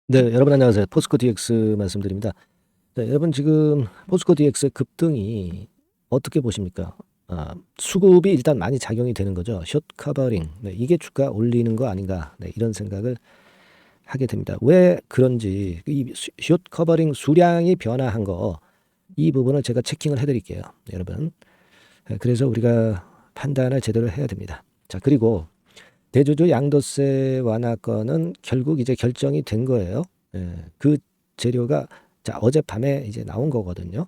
네, 여러분 안녕하세요. 포스코 DX 말씀드립니다. 네, 여러분 지금 포스코 DX의 급등이 어떻게 보십니까? 수급이 일단 많이 작용이 되는 거죠. 숏 커버링. 네, 이게 주가 올리는 거 아닌가? 네, 이런 생각을 하게 됩니다. 왜 그런지 이 숏 커버링 수량이 변화한 거 이 부분을 제가 체킹을 해드릴게요. 네, 여러분. 네, 그래서 우리가 판단을 제대로 해야 됩니다. 자, 그리고 대주주 양도세 완화건은 결국 이제 결정이 된 거예요. 예, 그 재료가 자 어젯밤에 이제 나온 거거든요.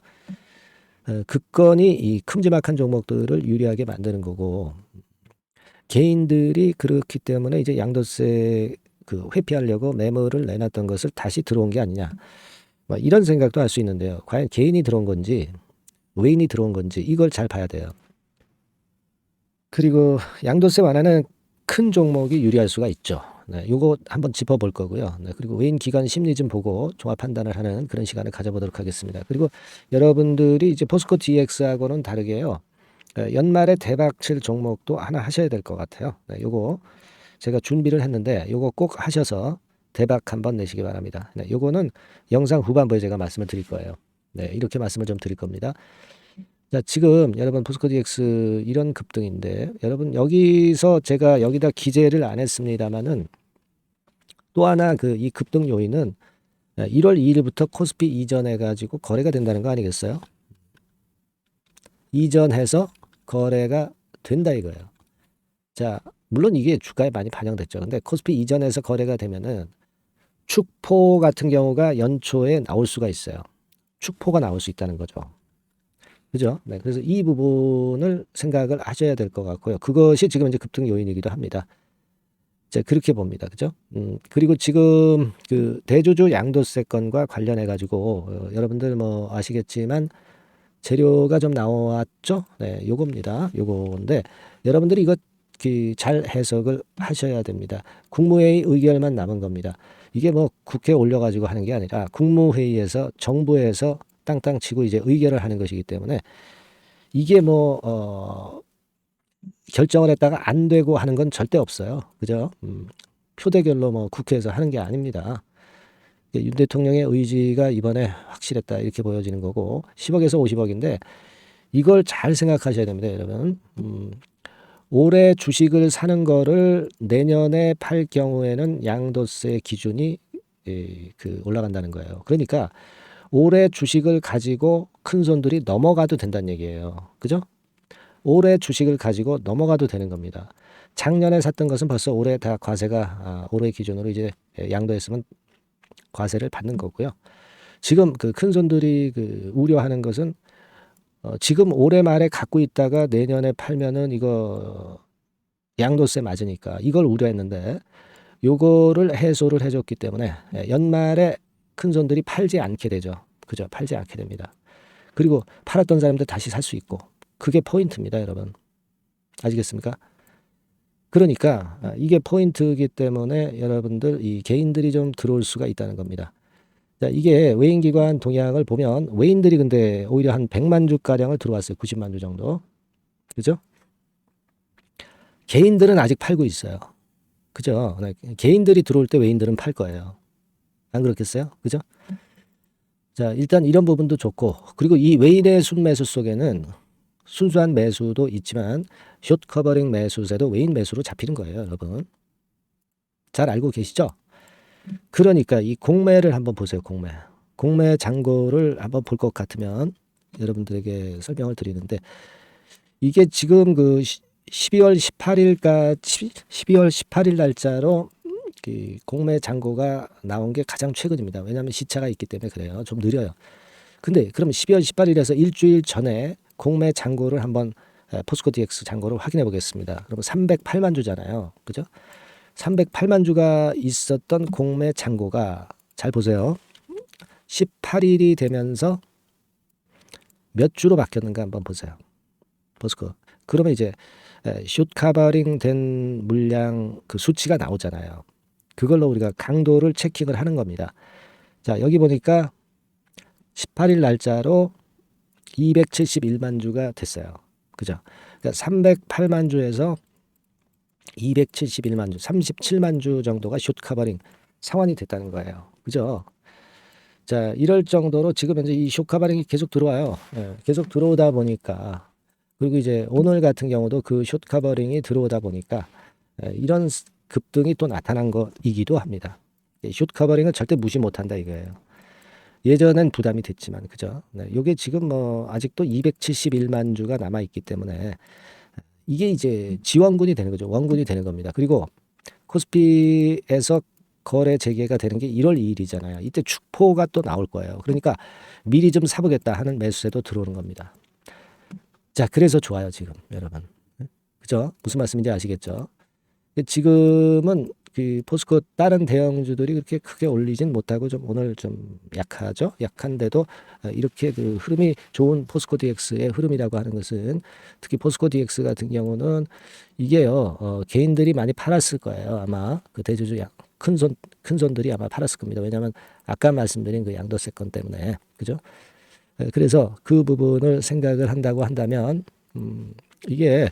그 건이 이 큼지막한 종목들을 유리하게 만드는 거고 개인들이 그렇기 때문에 이제 양도세 그 회피하려고 매물을 내놨던 것을 다시 들어온 게 아니냐. 뭐 이런 생각도 할 수 있는데요. 과연 개인이 들어온 건지 외인이 들어온 건지 이걸 잘 봐야 돼요. 그리고 양도세 완화는 큰 종목이 유리할 수가 있죠. 네, 요거 한번 짚어볼 거고요. 네, 그리고 외인 기관 심리 좀 보고 종합 판단을 하는 그런 시간을 가져보도록 하겠습니다. 그리고 여러분들이 이제 포스코 DX하고는 다르게요. 연말에 대박 칠 종목도 하나 하셔야 될 것 같아요. 네, 요거 제가 준비를 했는데 요거 꼭 하셔서 대박 한번 내시기 바랍니다. 네, 요거는 영상 후반부에 제가 말씀을 드릴 거예요. 네, 이렇게 말씀을 좀 드릴 겁니다. 자, 지금 여러분 포스코 DX 이런 급등인데 여러분 여기서 제가 여기다 기재를 안 했습니다만은 또 하나 그 이 급등 요인은 1월 2일부터 코스피 이전해 가지고 거래가 된다는 거 아니겠어요? 이전해서 거래가 된다 이거예요. 자, 물론 이게 주가에 많이 반영됐죠. 근데 코스피 이전해서 거래가 되면은 축포 같은 경우가 연초에 나올 수가 있어요. 축포가 나올 수 있다는 거죠. 그죠? 네. 그래서 이 부분을 생각을 하셔야 될 것 같고요. 그것이 지금 이제 급등 요인이기도 합니다. 이제 그렇게 봅니다. 그죠? 그리고 지금 그 대주주 양도세 건과 관련해 가지고 여러분들 뭐 아시겠지만 재료가 좀 나왔죠? 네, 요겁니다. 요건데 여러분들이 이거 잘 해석을 하셔야 됩니다. 국무회의 의결만 남은 겁니다. 이게 뭐 국회에 올려가지고 하는 게 아니라 국무회의에서 정부에서 땅땅 치고 이제 의결을 하는 것이기 때문에 이게 뭐 결정을 했다가 안 되고 하는 건 절대 없어요. 그죠? 표대결로 뭐 국회에서 하는 게 아닙니다. 윤 대통령의 의지가 이번에 확실했다 이렇게 보여지는 거고 10억에서 50억인데 이걸 잘 생각하셔야 됩니다, 여러분. 올해 주식을 사는 거를 내년에 팔 경우에는 양도세 기준이 그 올라간다는 거예요. 그러니까 올해 주식을 가지고 큰 손들이 넘어가도 된다는 얘기예요. 그죠? 올해 주식을 가지고 넘어가도 되는 겁니다. 작년에 샀던 것은 벌써 올해 다 과세가 올해 기준으로 이제 양도했으면 과세를 받는 거고요. 지금 그 큰 손들이 그 우려하는 것은 지금 올해 말에 갖고 있다가 내년에 팔면은 이거 양도세 맞으니까 이걸 우려했는데 요거를 해소를 해줬기 때문에 연말에 큰 손들이 팔지 않게 되죠. 그죠? 팔지 않게 됩니다. 그리고 팔았던 사람들 다시 살 수 있고 그게 포인트입니다, 여러분. 아시겠습니까? 그러니까 이게 포인트이기 때문에 여러분들 이 개인들이 좀 들어올 수가 있다는 겁니다. 자, 이게 외인기관 동향을 보면 외인들이 근데 오히려 한 100만 주가량을 들어왔어요. 90만 주 정도. 그죠? 개인들은 아직 팔고 있어요. 그죠? 네, 개인들이 들어올 때 외인들은 팔 거예요. 안 그렇겠어요? 그죠? 자, 일단 이런 부분도 좋고 그리고 이 외인의 순매수 속에는 순수한 매수도 있지만 숏 커버링 매수세도 외인 매수로 잡히는 거예요, 여러분. 잘 알고 계시죠? 그러니까 이 공매를 한번 보세요, 공매. 공매 잔고를 한번 볼 것 같으면 여러분들에게 설명을 드리는데 이게 지금 그 12월 18일까지 12월 18일 날짜로 그 공매 잔고가 나온 게 가장 최근입니다. 왜냐하면 시차가 있기 때문에 그래요. 좀 느려요. 근데 그럼 12월 18일에서 일주일 전에 공매 잔고를 한번 포스코 DX 잔고를 확인해 보겠습니다. 그러면 308만 주잖아요. 그죠? 308만 주가 있었던 공매 잔고가 잘 보세요. 18일이 되면서 몇 주로 바뀌었는가 한번 보세요. 포스코. 그러면 이제 숏 카버링 된 물량 그 수치가 나오잖아요. 그걸로 우리가 강도를 체킹을 하는 겁니다. 자, 여기 보니까 18일 날짜로 271만 주가 됐어요. 그죠? 그러니까 308만 주에서 271만 주, 37만 주 정도가 숏 커버링 상환이 됐다는 거예요. 그죠? 자, 이럴 정도로 지금 현재 이 숏 커버링이 계속 들어와요. 예, 계속 들어오다 보니까 그리고 이제 오늘 같은 경우도 그 숏 커버링이 들어오다 보니까 이런 급등이 또 나타난 것이기도 합니다. 숏 커버링은 절대 무시 못한다 이거예요. 예전엔 부담이 됐지만 그죠? 네, 요게 지금 뭐 아직도 271만 주가 남아 있기 때문에 이게 이제 지원군이 되는 거죠. 원군이 되는 겁니다. 그리고 코스피에서 거래 재개가 되는 게 1월 2일이잖아요. 이때 축포가 또 나올 거예요. 그러니까 미리 좀 사보겠다 하는 매수세도 들어오는 겁니다. 자, 그래서 좋아요 지금 여러분. 그죠? 무슨 말씀인지 아시겠죠? 지금은 그 포스코 다른 대형주들이 그렇게 크게 올리진 못하고 좀 오늘 좀 약하죠. 약한데도 이렇게 그 흐름이 좋은 포스코 DX의 흐름이라고 하는 것은 특히 포스코 DX 같은 경우는 이게요 개인들이 많이 팔았을 거예요. 아마 그 대주주 큰 손들이 아마 팔았을 겁니다. 왜냐하면 아까 말씀드린 그 양도세권 때문에 그죠. 그래서 그 부분을 생각을 한다고 한다면 이게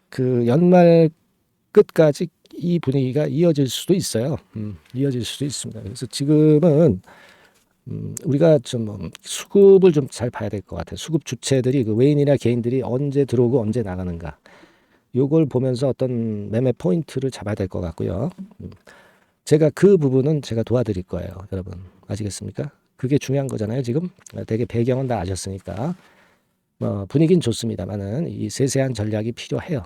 그 연말 끝까지 이 분위기가 이어질 수도 있어요. 이어질 수도 있습니다. 그래서 지금은 우리가 좀 수급을 좀 잘 봐야 될 것 같아요. 수급 주체들이 그 외인이나 개인들이 언제 들어오고 언제 나가는가. 요걸 보면서 어떤 매매 포인트를 잡아야 될 것 같고요. 제가 그 부분은 제가 도와드릴 거예요. 여러분 아시겠습니까? 그게 중요한 거잖아요. 지금 되게 배경은 다 아셨으니까 분위기는 좋습니다만은 이 세세한 전략이 필요해요.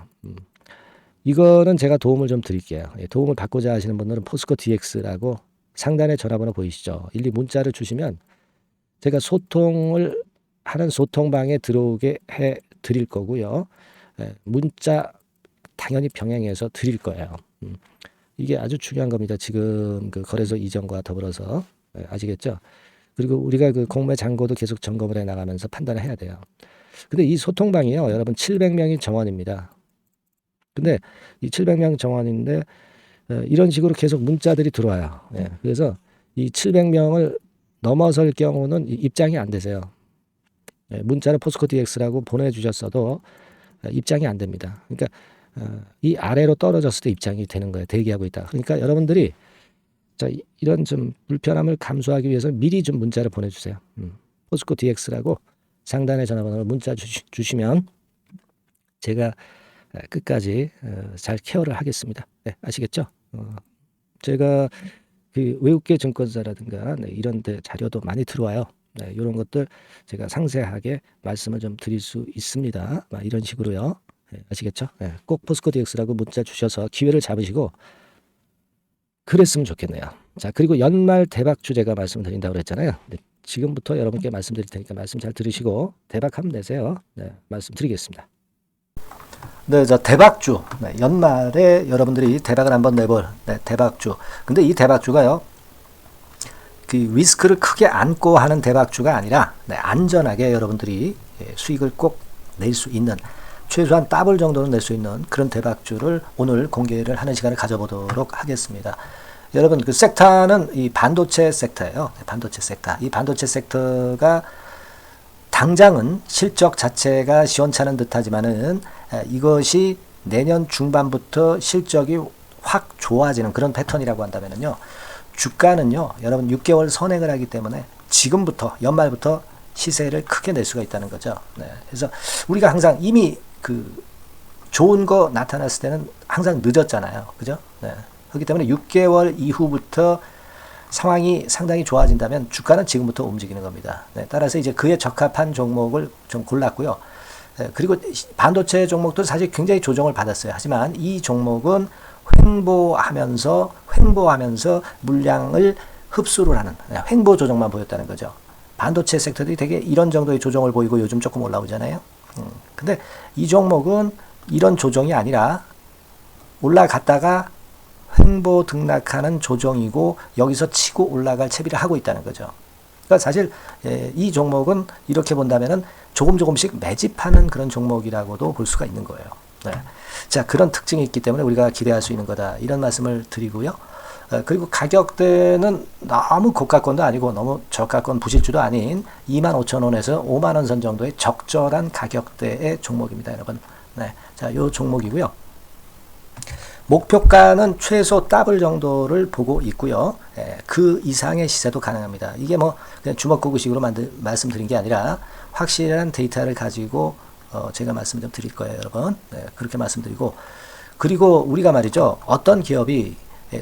이거는 제가 도움을 좀 드릴게요. 도움을 받고자 하시는 분들은 포스코 DX라고 상단에 전화번호 보이시죠? 일일이 문자를 주시면 제가 소통을 하는 소통방에 들어오게 해 드릴 거고요. 문자 당연히 병행해서 드릴 거예요. 이게 아주 중요한 겁니다. 지금 그 거래소 이전과 더불어서 아시겠죠? 그리고 우리가 그 공매 잔고도 계속 점검을 해 나가면서 판단을 해야 돼요. 근데 이 소통방이요, 여러분 700명이 정원입니다. 근데 이 700명 정원인데 이런 식으로 계속 문자들이 들어와요. 그래서 이 700명을 넘어설 경우는 입장이 안 되세요. 문자를 포스코 DX라고 보내주셨어도 입장이 안 됩니다. 그러니까 이 아래로 떨어졌을 때 입장이 되는 거예요. 대기하고 있다. 그러니까 여러분들이 자, 이런 좀 불편함을 감수하기 위해서 미리 좀 문자를 보내주세요. 포스코 DX라고 상단에 전화번호를 문자 주시면 제가 끝까지 잘 케어를 하겠습니다. 네, 아시겠죠? 제가 그 외국계 증권사라든가 이런 데 자료도 많이 들어와요. 네, 이런 것들 제가 상세하게 말씀을 좀 드릴 수 있습니다. 이런 식으로요. 네, 아시겠죠? 네, 꼭 포스코 DX라고 문자 주셔서 기회를 잡으시고 그랬으면 좋겠네요. 자, 그리고 연말 대박주 제가 말씀드린다고 그랬잖아요. 네, 지금부터 여러분께 말씀드릴 테니까 말씀 잘 들으시고 대박하면 되세요. 네, 말씀드리겠습니다. 네, 자 대박주. 네, 연말에 여러분들이 대박을 한번 내볼 대박주. 근데 이 대박주가요, 그 리스크를 크게 안고 하는 대박주가 아니라 안전하게 여러분들이 수익을 꼭 낼 수 있는, 최소한 더블 정도는 낼 수 있는 그런 대박주를 오늘 공개를 하는 시간을 가져보도록 하겠습니다. 여러분 그 섹터는 이 반도체 섹터예요. 반도체 섹터. 이 반도체 섹터가 당장은 실적 자체가 시원찮은 듯하지만은 이것이 내년 중반부터 실적이 확 좋아지는 그런 패턴이라고 한다면요, 주가는요 여러분 6개월 선행을 하기 때문에 지금부터 연말부터 시세를 크게 낼 수가 있다는 거죠. 네. 그래서 우리가 항상 이미 그 좋은 거 나타났을 때는 항상 늦었잖아요. 그죠? 네. 그렇기 때문에 6개월 이후부터 상황이 상당히 좋아진다면 주가는 지금부터 움직이는 겁니다. 네, 따라서 이제 그에 적합한 종목을 좀 골랐고요. 그리고 반도체 종목도 사실 굉장히 조정을 받았어요. 하지만 이 종목은 횡보하면서 물량을 흡수를 하는 횡보 조정만 보였다는 거죠. 반도체 섹터들이 되게 이런 정도의 조정을 보이고 요즘 조금 올라오잖아요. 근데 이 종목은 이런 조정이 아니라 올라갔다가 횡보 등락하는 조정이고 여기서 치고 올라갈 채비를 하고 있다는 거죠. 그러니까 사실 이 종목은 이렇게 본다면은 조금씩 매집하는 그런 종목이라고도 볼 수가 있는 거예요. 네. 자, 그런 특징이 있기 때문에 우리가 기대할 수 있는 거다, 이런 말씀을 드리고요. 그리고 가격대는 너무 고가권도 아니고 너무 저가권 부실주도 아닌 25,000원에서 50,000원 선 정도의 적절한 가격대의 종목입니다, 여러분. 네. 자, 요 종목이고요. 목표가는 최소 더블 정도를 보고 있고요. 그 이상의 시세도 가능합니다. 이게 뭐 그냥 주먹구구식으로 말씀드린 게 아니라 확실한 데이터를 가지고 제가 말씀 좀 드릴 거예요, 여러분. 그렇게 말씀드리고, 그리고 우리가 말이죠, 어떤 기업이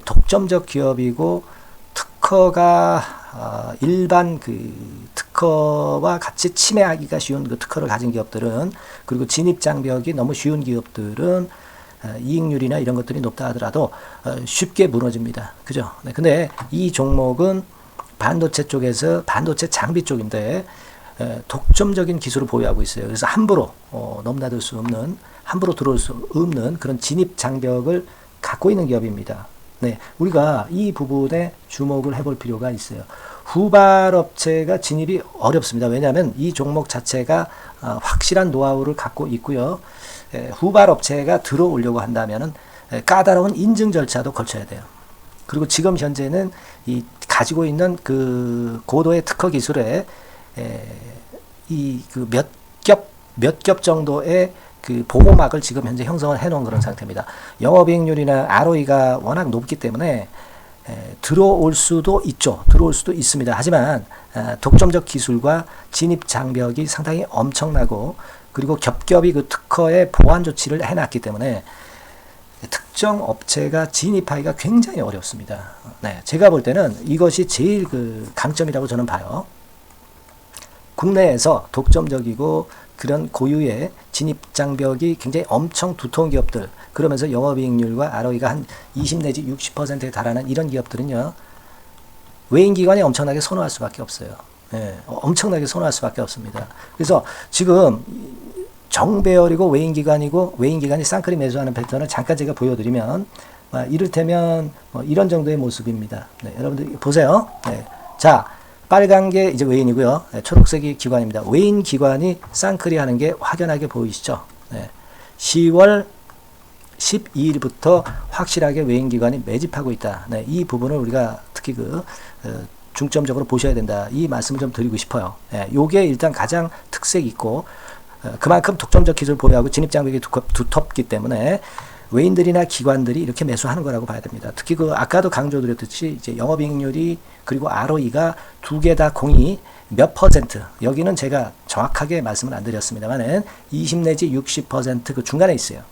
독점적 기업이고 특허가 일반 그 특허와 같이 침해하기가 쉬운 그 특허를 가진 기업들은, 그리고 진입 장벽이 너무 쉬운 기업들은 이익률이나 이런 것들이 높다 하더라도 쉽게 무너집니다. 그죠? 네, 근데 이 종목은 반도체 쪽에서 반도체 장비 쪽인데 독점적인 기술을 보유하고 있어요. 그래서 함부로 넘나들 수 없는, 함부로 들어올 수 없는 그런 진입 장벽을 갖고 있는 기업입니다. 네, 우리가 이 부분에 주목을 해볼 필요가 있어요. 후발업체가 진입이 어렵습니다. 왜냐하면 이 종목 자체가 확실한 노하우를 갖고 있고요. 후발업체가 들어오려고 한다면은 까다로운 인증 절차도 거쳐야 돼요. 그리고 지금 현재는 이 가지고 있는 그 고도의 특허 기술에 이 그 몇 겹 정도의 그 보호막을 지금 현재 형성을 해놓은 그런 상태입니다. 영업이익률이나 ROE가 워낙 높기 때문에 들어올 수도 있죠. 들어올 수도 있습니다. 하지만 독점적 기술과 진입 장벽이 상당히 엄청나고, 그리고 겹겹이 그 특허의 보완 조치를 해놨기 때문에 특정 업체가 진입하기가 굉장히 어렵습니다. 네, 제가 볼 때는 이것이 제일 그 강점이라고 저는 봐요. 국내에서 독점적이고 그런 고유의 진입 장벽이 굉장히 엄청 두터운 기업들, 그러면서 영업이익률과 ROE가 한 20 내지 60%에 달하는 이런 기업들은요, 외인기관이 엄청나게 선호할 수밖에 없어요. 예, 엄청나게 선호할 수밖에 없습니다. 그래서 지금 정배열이고 외인기관이고, 외인기관이 쌍끌이 매수하는 패턴을 잠깐 제가 보여드리면, 이를테면 이런 정도의 모습입니다. 네, 여러분들 보세요. 네, 자, 빨간 게 이제 외인이고요. 네, 초록색이 기관입니다. 외인 기관이 쌍끌이 하는 게 확연하게 보이시죠? 네, 10월 12일부터 확실하게 외인 기관이 매집하고 있다. 네, 이 부분을 우리가 특히 중점적으로 보셔야 된다. 이 말씀을 좀 드리고 싶어요. 네, 요게 일단 가장 특색이 있고, 그만큼 독점적 기술을 보유하고 진입 장벽이 두텁기 때문에 외인들이나 기관들이 이렇게 매수하는 거라고 봐야 됩니다. 특히 아까도 강조드렸듯이 이제 영업이익률이 그리고 ROE가 두 개 다 공이 몇 퍼센트, 여기는 제가 정확하게 말씀을 안 드렸습니다만은 20 내지 60% 그 중간에 있어요.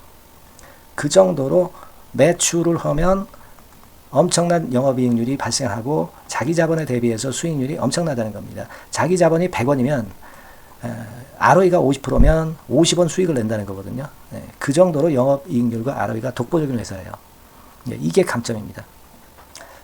그 정도로 매출을 하면 엄청난 영업이익률이 발생하고 자기 자본에 대비해서 수익률이 엄청나다는 겁니다. 자기 자본이 100원이면 ROE가 50%면 50원 수익을 낸다는 거거든요. 네, 그 정도로 영업이익률과 ROE가 독보적인 회사예요. 네, 이게 강점입니다.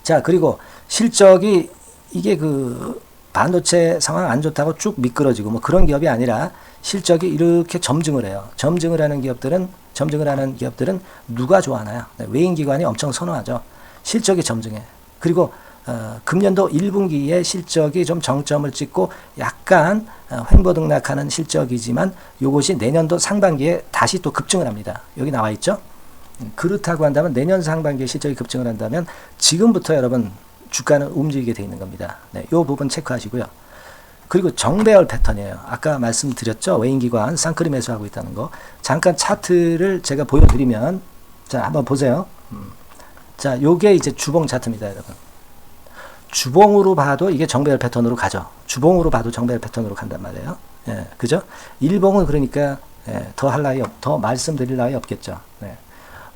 자, 그리고 실적이 이게 그 반도체 상황 안 좋다고 쭉 미끄러지고 뭐 그런 기업이 아니라 실적이 이렇게 점증을 해요. 점증을 하는 기업들은 누가 좋아하나요? 네, 외인기관이 엄청 선호하죠. 실적이 점증해. 그리고 금년도 1분기에 실적이 좀 정점을 찍고 약간 횡보등락하는 실적이지만 이것이 내년도 상반기에 다시 또 급증을 합니다. 여기 나와 있죠? 그렇다고 한다면 내년 상반기에 실적이 급증을 한다면 지금부터 여러분 주가는 움직이게 돼 있는 겁니다. 네, 이 부분 체크하시고요. 그리고 정배열 패턴이에요. 아까 말씀드렸죠? 외인기관 쌍끌이 매수하고 있다는 거. 잠깐 차트를 제가 보여드리면, 자, 한번 보세요. 자, 요게 이제 주봉 차트입니다, 여러분. 주봉으로 봐도 이게 정배열 패턴으로 가죠. 주봉으로 봐도 정배열 패턴으로 간단 말이에요. 예, 그죠? 일봉은 그러니까 더 말씀드릴 나위 없겠죠. 네.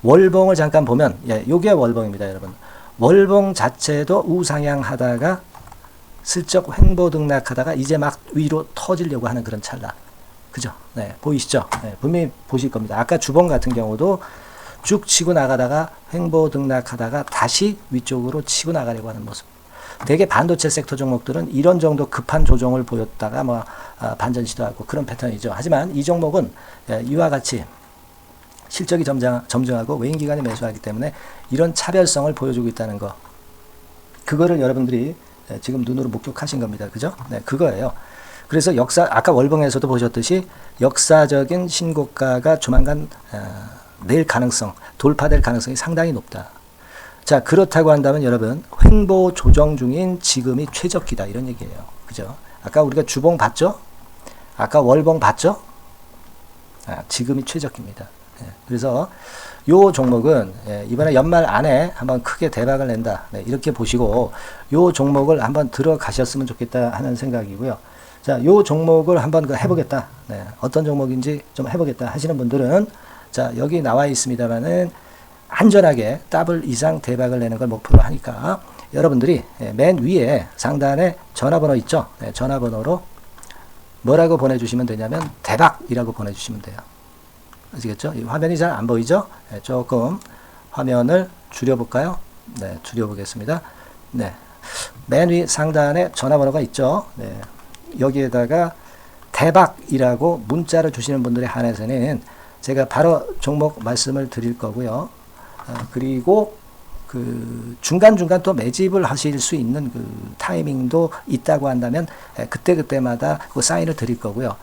월봉을 잠깐 보면, 요게 월봉입니다, 여러분. 월봉 자체도 우상향 하다가 슬쩍 횡보등락하다가 이제 막 위로 터지려고 하는 그런 찰나. 그죠? 네, 보이시죠? 네, 분명히 보실 겁니다. 아까 주봉 같은 경우도 쭉 치고 나가다가 횡보등락하다가 다시 위쪽으로 치고 나가려고 하는 모습. 대개 반도체 섹터 종목들은 이런 정도 급한 조정을 보였다가 반전 시도하고 그런 패턴이죠. 하지만 이 종목은 이와 같이 실적이 점증하고 외인기관이 매수하기 때문에 이런 차별성을 보여주고 있다는 거. 그거를 여러분들이 지금 눈으로 목격하신 겁니다. 그죠? 네, 그거예요. 그래서 아까 월봉에서도 보셨듯이 역사적인 신고가가 조만간 돌파될 가능성이 상당히 높다. 자, 그렇다고 한다면 여러분, 횡보 조정 중인 지금이 최적기다. 이런 얘기예요. 그죠? 아까 우리가 주봉 봤죠? 아까 월봉 봤죠? 지금이 최적기입니다. 그래서 요 종목은 이번에 연말 안에 한번 크게 대박을 낸다. 네, 이렇게 보시고 요 종목을 한번 들어가셨으면 좋겠다 하는 생각이고요. 자, 요 종목을 한번 해보겠다. 네, 어떤 종목인지 좀 해보겠다 하시는 분들은 자, 여기 나와 있습니다만은 안전하게 더블 이상 대박을 내는 걸 목표로 하니까 여러분들이 맨 위에 상단에 전화번호 있죠? 네, 전화번호로 뭐라고 보내주시면 되냐면 대박이라고 보내주시면 돼요. 아시겠죠? 이 화면이 잘 안 보이죠? 네, 조금 화면을 줄여볼까요? 네, 줄여보겠습니다. 네, 맨 위 상단에 전화번호가 있죠? 네, 여기에다가 대박이라고 문자를 주시는 분들에 한해서는 제가 바로 종목 말씀을 드릴 거고요. 그리고 그 중간중간 또 매집을 하실 수 있는 그 타이밍도 있다고 한다면 그때그때마다 그 사인을 드릴 거고요.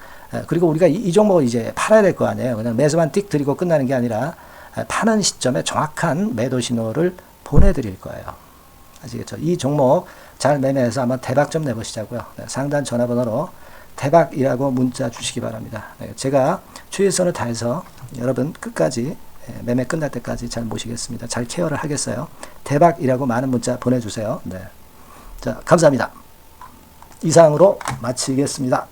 그리고 우리가 이 종목을 이제 팔아야 될 거 아니에요. 그냥 매수만 띡 드리고 끝나는 게 아니라 파는 시점에 정확한 매도 신호를 보내드릴 거예요. 아시겠죠? 이 종목 잘 매매해서 한번 대박 좀 내보시자고요. 상단 전화번호로 대박이라고 문자 주시기 바랍니다. 제가 최선을 다해서 여러분 끝까지 매매 끝날 때까지 잘 모시겠습니다. 잘 케어를 하겠어요. 대박이라고 많은 문자 보내주세요. 네. 자, 감사합니다. 이상으로 마치겠습니다.